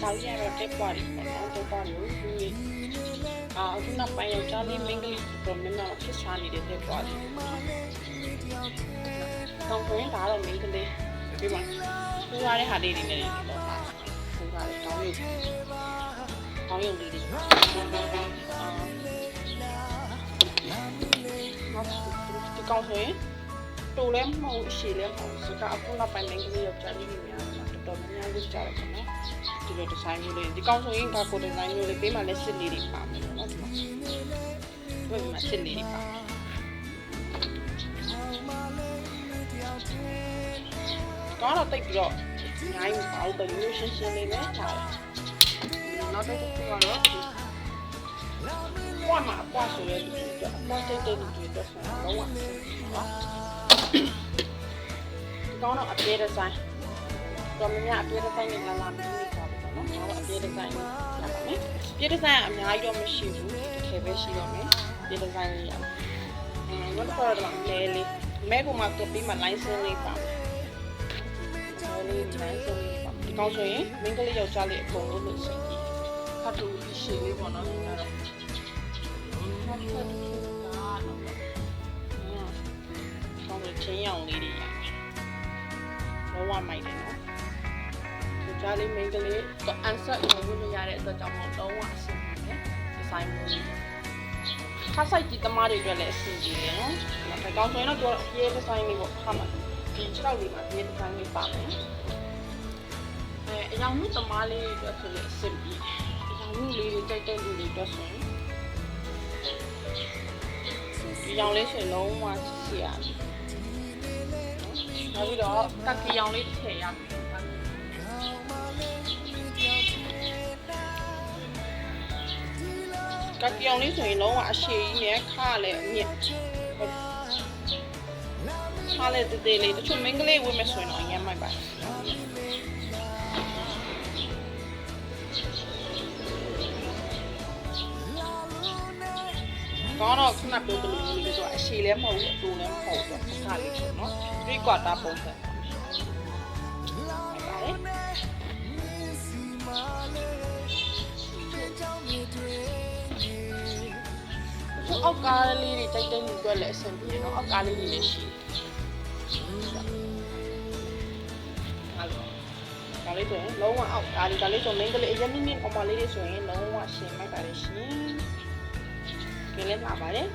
နောက်ရတော့တက်ပွားတယ်ပေါ့နော်တက်ပွားလို့ဒီအခုနောက်ပိုင်းယောက်ျားလေးမိန်းကလေးတော်များများဖြစ်စားနေတဲ့တက်ပွားတယ်တော့ဘယ်ဒါတော့မိန်းကလေးဒီမှာပူရတဲ့ဟာလေးတွေနဲ့တော့ဟာပူရတယ်ကောင်းရုံလေးတွေဒီကောင်းဆိုရင်တူလဲမဟုတ်ရှည်လဲမဟုတ်စကအခုနောက်ပိုင်းမိန်းကလေးယောက်ျားလေးတွေများတော်များများလုပ်ကြတယ်ပေါ့နော်ဒီလိုဒီဇိုင်းမျိုးလေးဒီကောင်းဆိုရင်ဒါကိုဒီဇိုင်းမျိုးလေးပေးမှလည်းစစ်လေးတွေပါမယ်နော်ဒီမှာဘယ်မှာစစ်လေးတွေပါကောင်းတော့တိတ်ပြီးတော့ညာရင်ပါတော့ရိုးရှင်းရှင်းလေးနဲ့ထားတယ်နောက်တစ်ခုကတော့ပွားမှာပွားဆိုရဲဒီတော့အမတိတ်တိတ်တွေတော့ဆိုတော့ဝါကောင်းတော့အပြေဒီဇိုင်းတော်များများအပြေဒီဇိုင်းနဲ့လာလာမင်းနေကြပါတော့နော်အပြေဒီဇိုင်းနဲ့ရပါမယ်ပြေဒီဇိုင်းအများကြီးတော့မရှိဘူးတစ်ထည်ပဲရှိတော့မယ်ပြေဒီဇိုင်းလေးရနောက်တစ်ခါတော့လဲလေးမဲကမှတော့ပြီးမှ license လေးပါမယ်လေး license လေးပါဒီကောင်းဆိုရင်မင်းကလေးယောက်ျားလေးအကုန်လုံးလို့ရှိပြီခတ်တူရှည်လေးပေါ့နော်အဲ့တော့ခတ်တူကတော့ကောင်းတဲ့ချင်းရောင်လေးတွေရမယ်လောဝမိုက်တယ်နော်ဒီကြားလေးမိန်းကလေးတော့ answer ဝင်လို့ရတဲ့အတွက်ကြောင့်တော့လုံးဝအဆင်ပြေတယ်ဒီဇိုင်းမျိုးခါဆိုင်ကြီးတမားတွေအတွက်လည်းအဆင်ပြေတယ်နော်ဒါကောင်းဆိုရင်တော့ပြောပြေးဒီဇိုင်းလေးပေါ့ခါမှာဒီ6လေးမှာပြေးဒီဇိုင်းလေးပါမယ်အရောင်မှုတမားလေးတွေအတွက်ဆိုလည်းအဆင်ပြေအရောင်မှုလေးတွေတိုက်တဲ့လူတွေအတွက်ဆိုရင်ဒီရောင်လေးဆိုရင်လုံးဝချစ်ရမယ်နောက်ပြီးတော့ကကီရောင်လေးတစ်ထည့်ရမယ်ကကီရောင်လေးဆိုရင်လုံးဝအရှည်ကြီးနဲ့ခါလည်းအမြင့်ခါလည်းတေးလေးတချို့မင်းကလေးဝတ်မယ်ဆိုရင်တော့အရင်မိုက်ပါတယ်ကောင်းတော့ခုနပြောသလိုမျိုးလေးဆိုအရှည်လည်းမဟုတ်ဘူးအတူလည်းမဟုတ်ဘူးအခါလေးပေါ့နော်3 quarter ပုံစံပါတယ်အောက်ကားလေးတွေတိုက်တဲ့လူတွေလည်းအဆင်ပြေတယ်နော်အောက်ကားလေးတွေလည်းရှိဒါလေးဆိုရင်လုံးဝအောက်ကားလေးဒါလေးဆိုမင်းကလေးအရင်နည်းနည်းအမလေးတွေဆိုရင်လုံးဝရှင်းမိုက်ပါတယ်ရှင်ကလေးလာပါတယ်